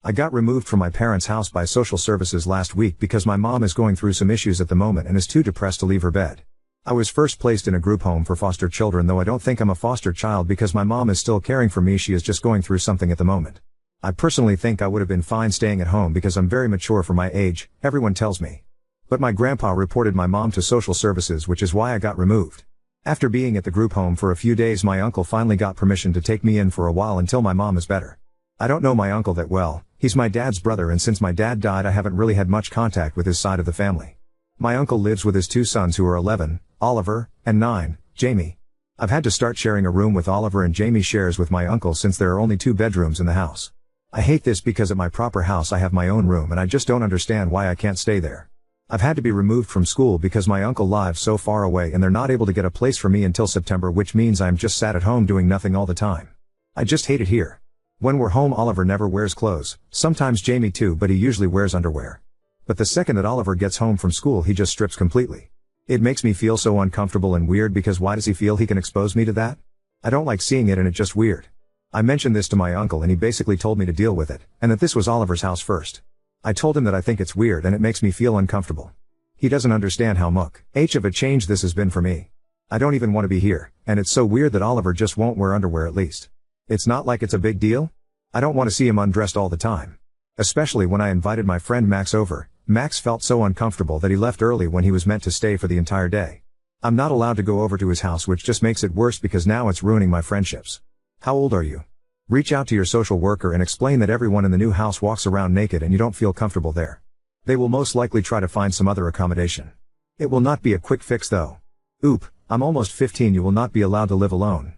I got removed from my parents' house by social services last week because my mom is going through some issues at the moment and is too depressed to leave her bed. I was first placed in a group home for foster children, though I don't think I'm a foster child because my mom is still caring for me. She is just going through something at the moment. I personally think I would have been fine staying at home because I'm very mature for my age, everyone tells me. But my grandpa reported my mom to social services, which is why I got removed. After being at the group home for a few days, my uncle finally got permission to take me in for a while until my mom is better. I don't know my uncle that well, he's my dad's brother, and since my dad died I haven't really had much contact with his side of the family. My uncle lives with his two sons who are 11, Oliver, and 9, Jamie. I've had to start sharing a room with Oliver, and Jamie shares with my uncle since there are only 2 bedrooms in the house. I hate this because at my proper house I have my own room and I just don't understand why I can't stay there. I've had to be removed from school because my uncle lives so far away and they're not able to get a place for me until September, which means I'm just sat at home doing nothing all the time. I just hate it here. When we're home, Oliver never wears clothes, sometimes Jamie too, but he usually wears underwear. But the second that Oliver gets home from school he just strips completely. It makes me feel so uncomfortable and weird because why does he feel he can expose me to that? I don't like seeing it and it's just weird. I mentioned this to my uncle and he basically told me to deal with it, and that this was Oliver's house first. I told him that I think it's weird and it makes me feel uncomfortable. He doesn't understand how much of a change this has been for me. I don't even want to be here, and it's so weird that Oliver just won't wear underwear at least. It's not like it's a big deal. I don't want to see him undressed all the time. Especially when I invited my friend Max over, Max felt so uncomfortable that he left early when he was meant to stay for the entire day. I'm not allowed to go over to his house, which just makes it worse because now it's ruining my friendships. How old are you? Reach out to your social worker and explain that everyone in the new house walks around naked and you don't feel comfortable there. They will most likely try to find some other accommodation. It will not be a quick fix though. Oop, I'm almost 15, you will not be allowed to live alone.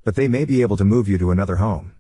But they may be able to move you to another home.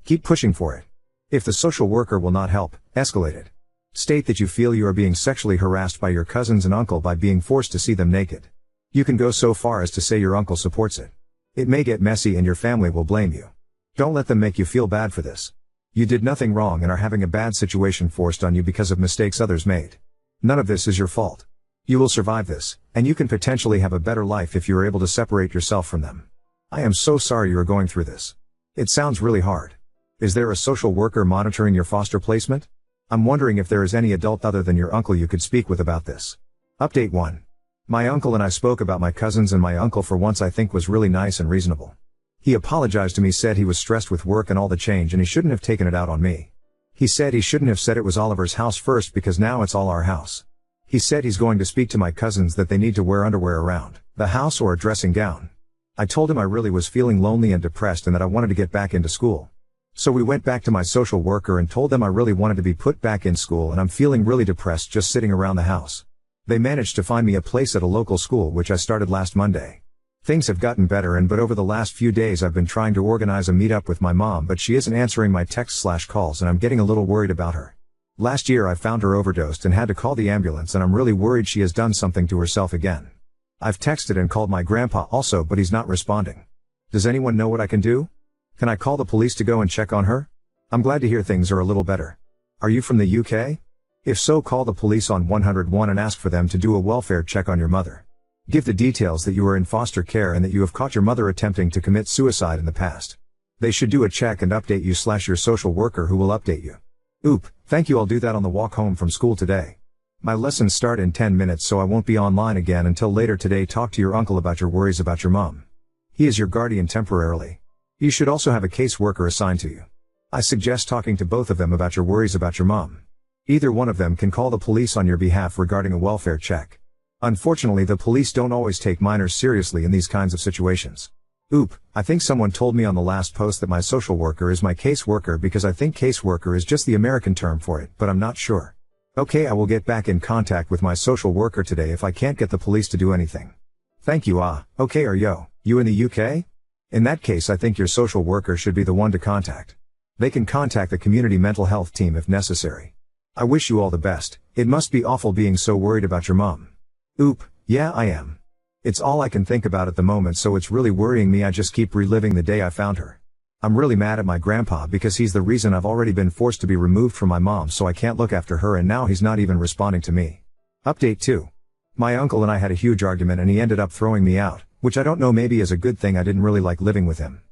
Keep pushing for it. If the social worker will not help, escalate it. State that you feel you are being sexually harassed by your cousins and uncle by being forced to see them naked. You can go so far as to say your uncle supports it. It may get messy and your family will blame you. Don't let them make you feel bad for this. You did nothing wrong and are having a bad situation forced on you because of mistakes others made. None of this is your fault. You will survive this, and you can potentially have a better life if you are able to separate yourself from them. I am so sorry you are going through this. It sounds really hard. Is there a social worker monitoring your foster placement? I'm wondering if there is any adult other than your uncle you could speak with about this. Update 1. My uncle and I spoke about my cousins, and my uncle for once I think was really nice and reasonable. He apologized to me, said he was stressed with work and all the change and he shouldn't have taken it out on me. He said he shouldn't have said it was Oliver's house first because now it's all our house. He said he's going to speak to my cousins that they need to wear underwear around the house or a dressing gown. I told him I really was feeling lonely and depressed and that I wanted to get back into school. So we went back to my social worker and told them I really wanted to be put back in school and I'm feeling really depressed just sitting around the house. They managed to find me a place at a local school which I started last Monday. Things have gotten better but over the last few days I've been trying to organize a meetup with my mom, but she isn't answering my texts/calls and I'm getting a little worried about her. Last year I found her overdosed and had to call the ambulance and I'm really worried she has done something to herself again. I've texted and called my grandpa also, but he's not responding. Does anyone know what I can do? Can I call the police to go and check on her? I'm glad to hear things are a little better. Are you from the UK? If so, call the police on 101 and ask for them to do a welfare check on your mother. Give the details that you are in foster care and that you have caught your mother attempting to commit suicide in the past. They should do a check and update you/your social worker, who will update you. Oop, thank you, I'll do that on the walk home from school today. My lessons start in 10 minutes so I won't be online again until later today. Talk to your uncle about your worries about your mom. He is your guardian temporarily. You should also have a caseworker assigned to you. I suggest talking to both of them about your worries about your mom. Either one of them can call the police on your behalf regarding a welfare check. Unfortunately, the police don't always take minors seriously in these kinds of situations. Oop, I think someone told me on the last post that my social worker is my caseworker because I think caseworker is just the American term for it, but I'm not sure. Okay, I will get back in contact with my social worker today if I can't get the police to do anything. Thank you. Okay, are you in the UK? In that case I think your social worker should be the one to contact. They can contact the community mental health team if necessary. I wish you all the best. It must be awful being so worried about your mom. Oop, yeah I am. It's all I can think about at the moment, so it's really worrying me. I just keep reliving the day I found her. I'm really mad at my grandpa because he's the reason I've already been forced to be removed from my mom, so I can't look after her, and now he's not even responding to me. Update 2. My uncle and I had a huge argument and he ended up throwing me out, which I don't know, maybe is a good thing. I didn't really like living with him.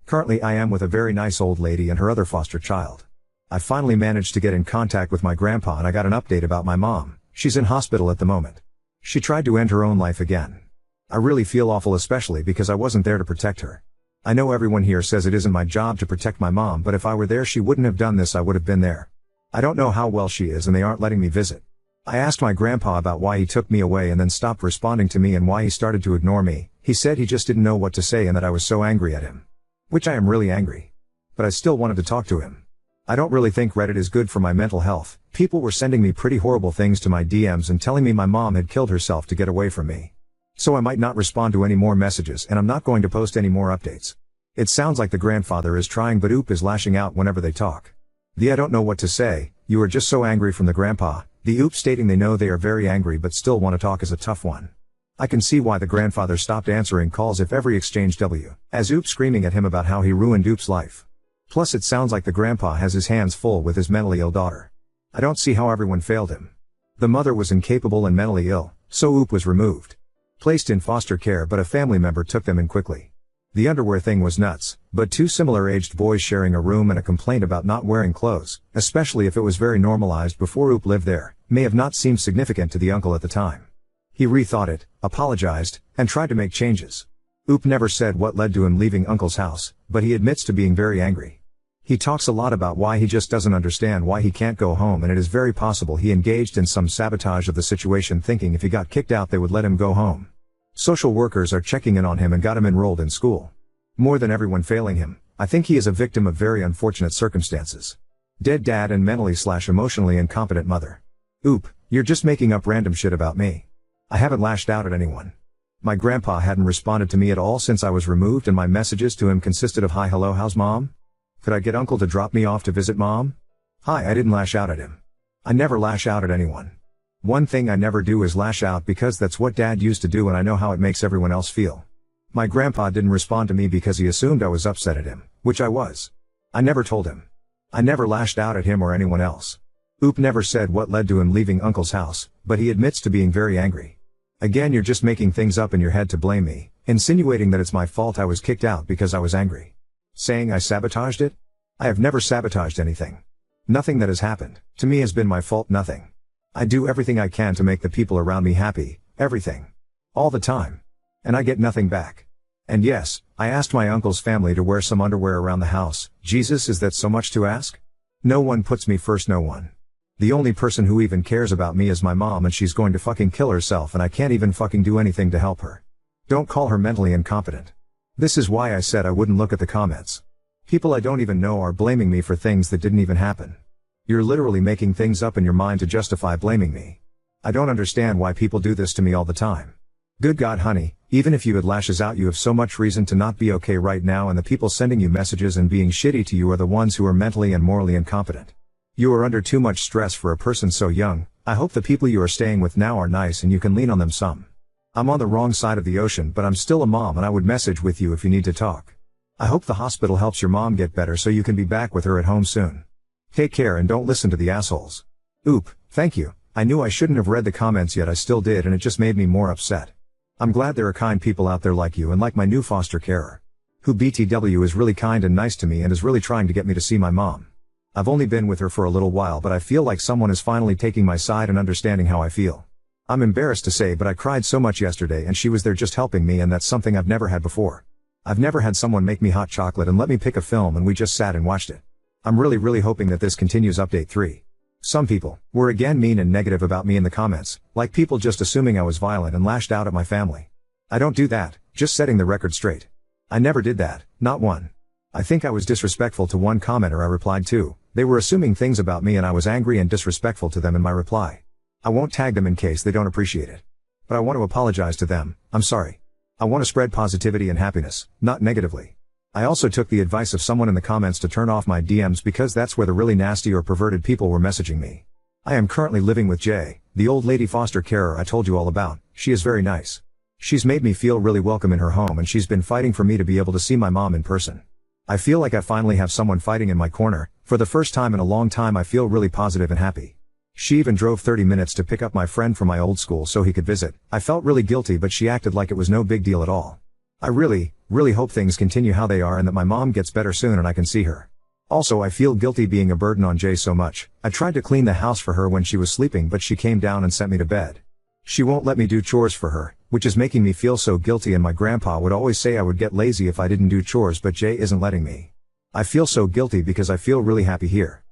Currently I am with a very nice old lady and her other foster child. I finally managed to get in contact with my grandpa and I got an update about my mom. She's in hospital at the moment. She tried to end her own life again. I really feel awful, especially because I wasn't there to protect her. I know everyone here says it isn't my job to protect my mom, but if I were there she wouldn't have done this. I would have been there. I don't know how well she is and they aren't letting me visit. I asked my grandpa about why he took me away and then stopped responding to me and why he started to ignore me. He said he just didn't know what to say and that I was so angry at him. Which I am really angry. But I still wanted to talk to him. I don't really think Reddit is good for my mental health. People were sending me pretty horrible things to my DMs and telling me my mom had killed herself to get away from me. So I might not respond to any more messages and I'm not going to post any more updates. It sounds like the grandfather is trying, but Oop is lashing out whenever they talk. I don't know what to say. You are just so angry from the grandpa. The Oop stating they know they are very angry but still want to talk is a tough one. I can see why the grandfather stopped answering calls if every exchange W, as Oop screaming at him about how he ruined Oop's life. Plus it sounds like the grandpa has his hands full with his mentally ill daughter. I don't see how everyone failed him. The mother was incapable and mentally ill, so Oop was removed. Placed in foster care, but a family member took them in quickly. The underwear thing was nuts, but two similar-aged boys sharing a room and a complaint about not wearing clothes, especially if it was very normalized before Oop lived there, may have not seemed significant to the uncle at the time. He rethought it, apologized, and tried to make changes. Oop never said what led to him leaving Uncle's house, but he admits to being very angry. He talks a lot about why he just doesn't understand why he can't go home, and it is very possible he engaged in some sabotage of the situation, thinking if he got kicked out they would let him go home. Social workers are checking in on him and got him enrolled in school. More than everyone failing him, I think he is a victim of very unfortunate circumstances. Dead dad and mentally/emotionally incompetent mother. Oop, you're just making up random shit about me. I haven't lashed out at anyone. My grandpa hadn't responded to me at all since I was removed, and my messages to him consisted of hi, hello, how's mom? Could I get uncle to drop me off to visit mom? Hi. I didn't lash out at him. I never lash out at anyone. One thing I never do is lash out, because that's what dad used to do and I know how it makes everyone else feel. My grandpa didn't respond to me because he assumed I was upset at him, which I was. I never told him. I never lashed out at him or anyone else. Oop never said what led to him leaving uncle's house, but he admits to being very angry. Again, you're just making things up in your head to blame me, insinuating that it's my fault I was kicked out because I was angry. Saying I sabotaged it? I have never sabotaged anything. Nothing that has happened to me has been my fault, nothing. I do everything I can to make the people around me happy, everything. All the time. And I get nothing back. And yes, I asked my uncle's family to wear some underwear around the house. Jesus, is that so much to ask? No one puts me first, no one. The only person who even cares about me is my mom, and she's going to fucking kill herself and I can't even fucking do anything to help her. Don't call her mentally incompetent. This is why I said I wouldn't look at the comments. People I don't even know are blaming me for things that didn't even happen. You're literally making things up in your mind to justify blaming me. I don't understand why people do this to me all the time. Good God, honey, even if you had lashes out, you have so much reason to not be okay right now, and the people sending you messages and being shitty to you are the ones who are mentally and morally incompetent. You are under too much stress for a person so young. I hope the people you are staying with now are nice and you can lean on them some. I'm on the wrong side of the ocean, but I'm still a mom and I would message with you if you need to talk. I hope the hospital helps your mom get better so you can be back with her at home soon. Take care and don't listen to the assholes. Oop, thank you. I knew I shouldn't have read the comments, yet I still did, and it just made me more upset. I'm glad there are kind people out there like you and like my new foster carer, who BTW is really kind and nice to me and is really trying to get me to see my mom. I've only been with her for a little while, but I feel like someone is finally taking my side and understanding how I feel. I'm embarrassed to say, but I cried so much yesterday and she was there just helping me, and that's something I've never had before. I've never had someone make me hot chocolate and let me pick a film and we just sat and watched it. I'm really hoping that this continues. Update 3. Some people were again mean and negative about me in the comments, like people just assuming I was violent and lashed out at my family. I don't do that, just setting the record straight. I never did that, not one. I think I was disrespectful to one commenter I replied to. They were assuming things about me and I was angry and disrespectful to them in my reply. I won't tag them in case they don't appreciate it. But I want to apologize to them. I'm sorry. I want to spread positivity and happiness, not negatively. I also took the advice of someone in the comments to turn off my DMs because that's where the really nasty or perverted people were messaging me. I am currently living with Jay, the old lady foster carer I told you all about. She is very nice. She's made me feel really welcome in her home, and she's been fighting for me to be able to see my mom in person. I feel like I finally have someone fighting in my corner. For the first time in a long time I feel really positive and happy. She even drove 30 minutes to pick up my friend from my old school so he could visit. I felt really guilty, but she acted like it was no big deal at all. I really hope things continue how they are and that my mom gets better soon and I can see her. Also, I feel guilty being a burden on Jay so much. I tried to clean the house for her when she was sleeping, but she came down and sent me to bed. She won't let me do chores for her, which is making me feel so guilty, and my grandpa would always say I would get lazy if I didn't do chores, but Jay isn't letting me. I feel so guilty because I feel really happy here.